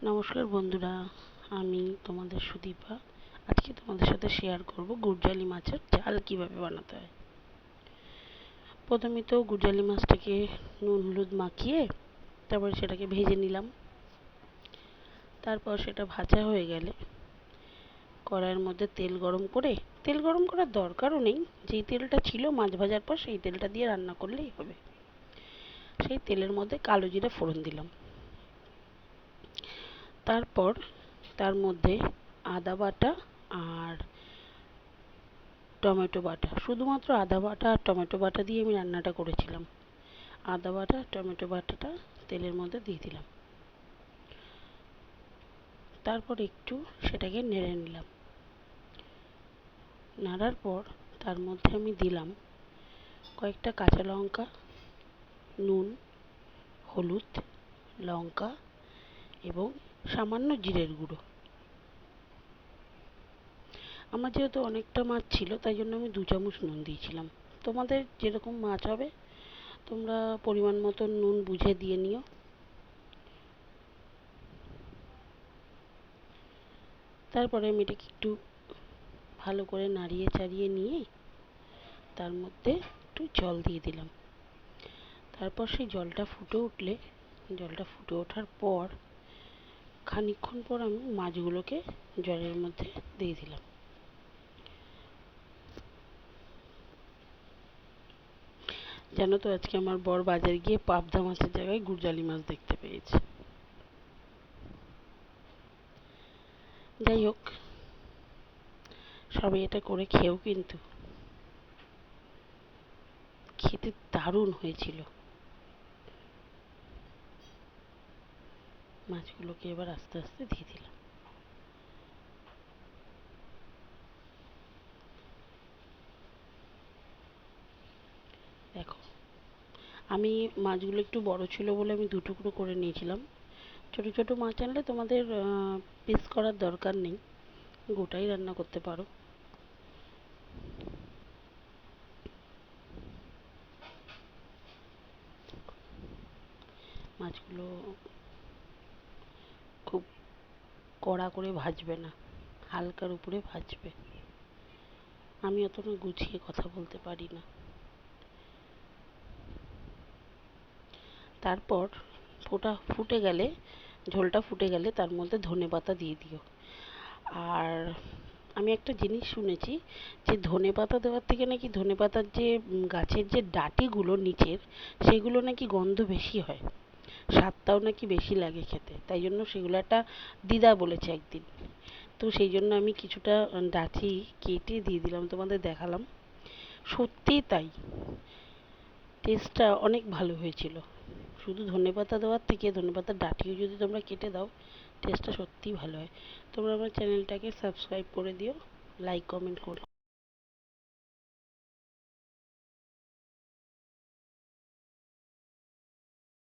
নমস্কার বন্ধুরা, আমি তোমাদের সুদীপা। আজকে তোমাদের সাথে শেয়ার করব গুড়জালি মাছের ঝাল কিভাবে বানাতে হয়। প্রথমে তো গুড়জালি মাছটাকে নুন হলুদ মাখিয়ে তারপরে সেটাকে ভেজে নিলাম। তারপর সেটা ভাজা হয়ে গেলে কড়াইয়ের মধ্যে তেল গরম করার দরকারও নেই, যেই তেলটা ছিল মাছ ভাজার পর সেই তেলটা দিয়ে রান্না করলেই হবে। সেই তেলের মধ্যে কালো জিরে ফোড়ন দিলাম। তারপর তার মধ্যে আদা বাটা আর টমেটো বাটা, শুধুমাত্র আদা বাটা আর টমেটো বাটা দিয়ে আমি রান্নাটা করেছিলাম। আদা বাটা টমেটো বাটাটা তেলের মধ্যে দিয়ে দিলাম। তারপর একটু সেটাকে নেড়ে নিলাম। নাড়ার পর তার মধ্যে আমি দিলাম কয়েকটা কাঁচা লঙ্কা, নুন, হলুদ, লঙ্কা এবং সামান্য জিরের গুঁড়ো। আমার যেহেতু অনেকটা মাছ ছিল তাই জন্য আমি 2 চামচ নুন দিয়েছিলাম। তোমাদের যেরকম মাছ হবে তোমরা পরিমাণ মতো নুন বুঝে দিয়ে নিও। তারপরে আমি এটাকে একটু ভালো করে নাড়িয়ে চাড়িয়ে নিয়ে তার মধ্যে একটু জল দিয়ে দিলাম। তারপর সেই জলটা ফুটে ওঠার পর খানিকক্ষণ পর আমি মাছগুলোকে জলের মধ্যে দিয়ে দিলাম। জানো তো, আজকে আমার বর বাজারে গিয়ে পাবদা মাছের জায়গায় গুড়জালি মাছ দেখতে পেয়েছে। যাই হোক, সবাই এটা করে খেয়েও কিন্তু খেতে দারুণ হয়েছিল। মাছগুলোকে এবার আস্তে আস্তে দিয়ে দিলাম। দেখো, আমি মাছগুলো একটু বড় ছিল বলে আমি 2 টুকরো করে নিয়েছিলাম। ছোট ছোট মাছ আনলে তোমাদের পিস করার দরকার নেই, গোটাই রান্না করতে পারো। মাছগুলো খুব কড়া করে ভাজবে না, হালকার উপরে ভাজবে। আমি অতটা গুছিয়ে কথা বলতে পারি না। তারপর ঝোলটা ফুটে গেলে তার মধ্যে ধনেপাতা দিয়ে দিও। আর আমি একটা জিনিস শুনেছি যে ধনেপাতা দেওয়ার থেকে নাকি ধনেপাতার যে গাছের যে ডাঁটিগুলো নিচের, সেগুলো নাকি গন্ধ বেশি হয়, স্বাদটাও নাকি বেশি লাগে খেতে। তাই জন্য সেগুলো একটা দিদা বলেছে একদিন। তো সেই জন্য আমি কিছুটা ডাঁটি কেটে দিয়ে দিলাম, তোমাদের দেখালাম। সত্যিই তাই, টেস্টটা অনেক ভালো হয়েছিল। শুধু ধনেপাতা দেওয়ার থেকে ধনেপাতার ডাঁটিও যদি তোমরা কেটে দাও, টেস্টটা সত্যিই ভালো হয়। তোমরা আমার চ্যানেলটাকে সাবস্ক্রাইব করে দিও, লাইক কমেন্ট করো।